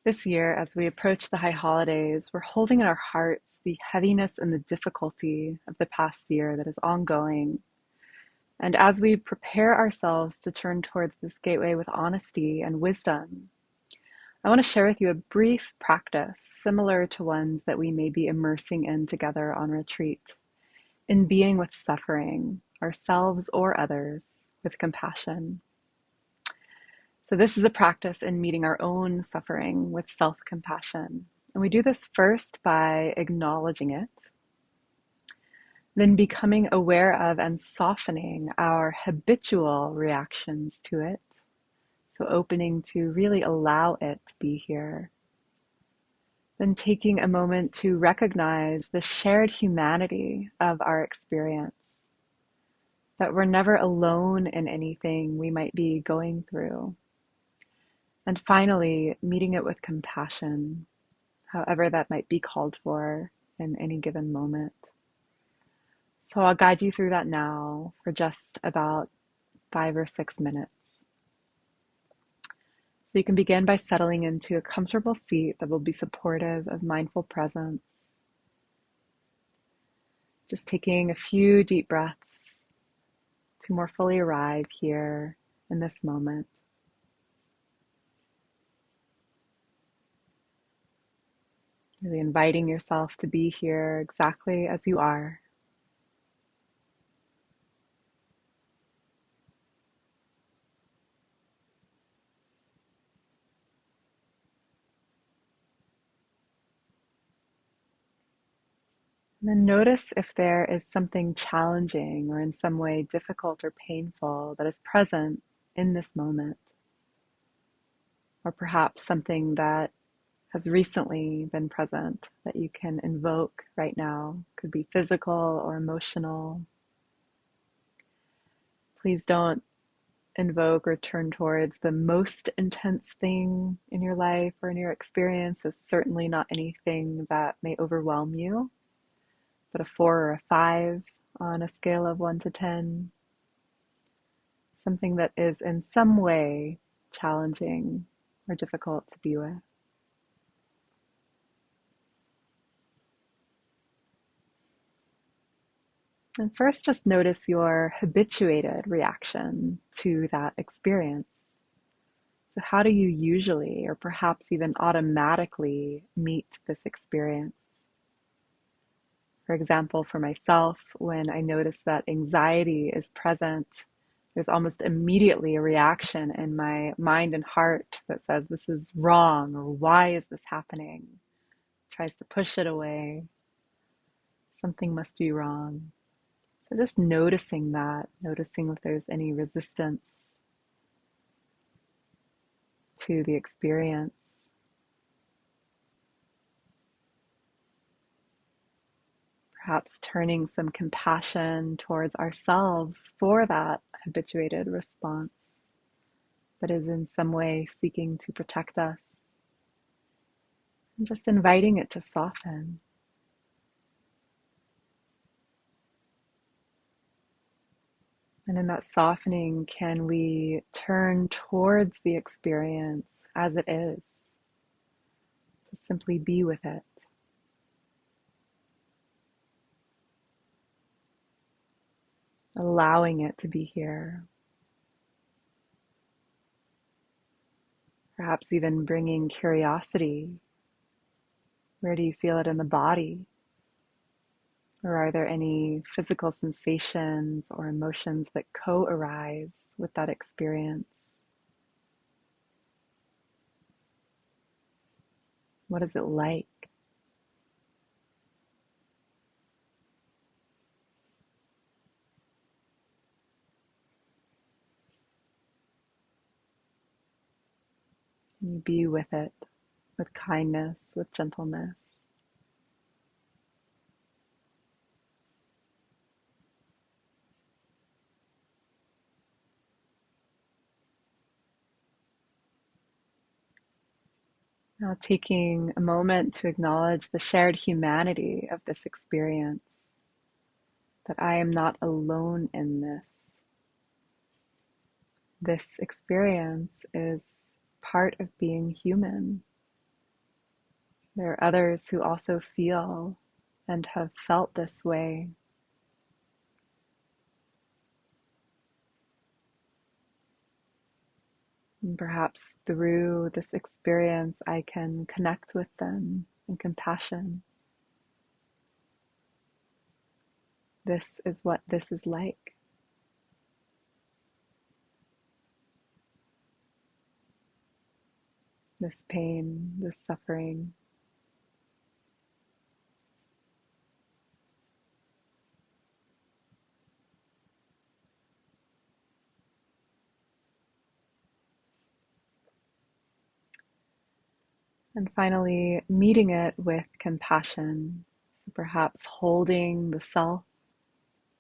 This year, as we approach the high holidays, we're holding in our hearts the heaviness and the difficulty of the past year that is ongoing. And as we prepare ourselves to turn towards this gateway with honesty and wisdom, I want to share with you a brief practice similar to ones that we may be immersing in together on retreat, in being with suffering, ourselves or others, with compassion. So this is a practice in meeting our own suffering with self-compassion. And we do this first by acknowledging it, then becoming aware of and softening our habitual reactions to it. So opening to really allow it to be here. Then taking a moment to recognize the shared humanity of our experience, that we're never alone in anything we might be going through. And finally, meeting it with compassion, however that might be called for in any given moment. So I'll guide you through that now for just about 5 or 6 minutes. So you can begin by settling into a comfortable seat that will be supportive of mindful presence. Just taking a few deep breaths to more fully arrive here in this moment. Really inviting yourself to be here exactly as you are. And then notice if there is something challenging or in some way difficult or painful that is present in this moment. Or perhaps something that has recently been present that you can invoke right now. Could be physical or emotional. Please don't invoke or turn towards the most intense thing in your life or in your experience. It's certainly not anything that may overwhelm you, but a 4 or a 5 on a scale of 1 to 10. Something that is in some way challenging or difficult to be with. And first, just notice your habituated reaction to that experience. So how do you usually, or perhaps even automatically, meet this experience? For example, for myself, when I notice that anxiety is present, there's almost immediately a reaction in my mind and heart that says, this is wrong, or why is this happening? Tries to push it away. Something must be wrong. So just noticing that, noticing if there's any resistance to the experience. Perhaps turning some compassion towards ourselves for that habituated response that is in some way seeking to protect us. And just inviting it to soften. And in that softening, can we turn towards the experience as it is, to simply be with it? Allowing it to be here. Perhaps even bringing curiosity. Where do you feel it in the body? Or are there any physical sensations or emotions that co-arise with that experience? What is it like? Can you be with it with kindness, with gentleness? Now taking a moment to acknowledge the shared humanity of this experience, that I am not alone in this. This experience is part of being human. There are others who also feel and have felt this way. And perhaps through this experience, I can connect with them in compassion. This is what this is like. This pain, this suffering. And finally, meeting it with compassion, perhaps holding the self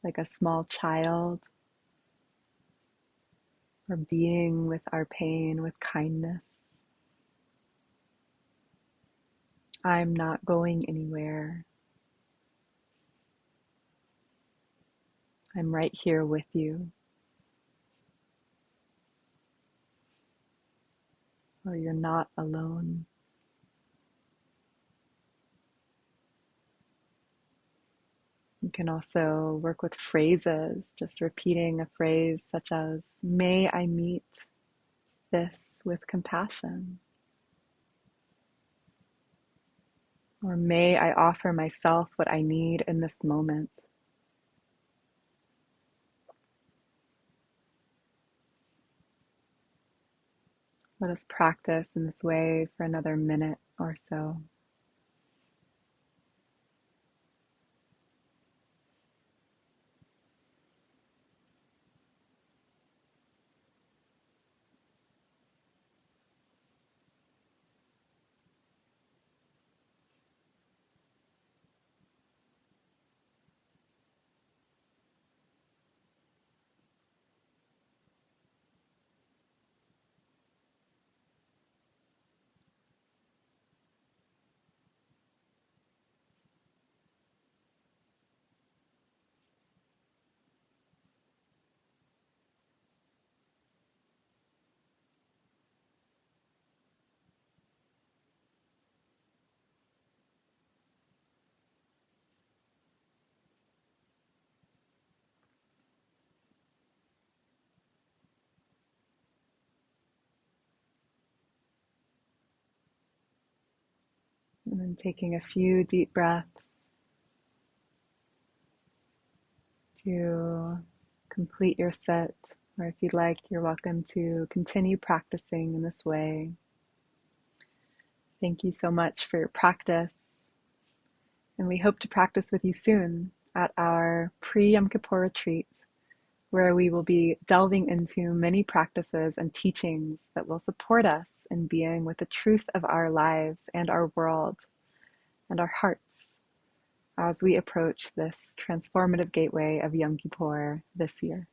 like a small child, or being with our pain with kindness. I'm not going anywhere. I'm right here with you. Or you're not alone. You can also work with phrases, just repeating a phrase such as, may I meet this with compassion. Or may I offer myself what I need in this moment. Let us practice in this way for another minute or so. And then taking a few deep breaths to complete your sit. Or if you'd like, you're welcome to continue practicing in this way. Thank you so much for your practice. And we hope to practice with you soon at our pre-Yom Kippur retreat, where we will be delving into many practices and teachings that will support us in being with the truth of our lives and our world and our hearts as we approach this transformative gateway of Yom Kippur this year.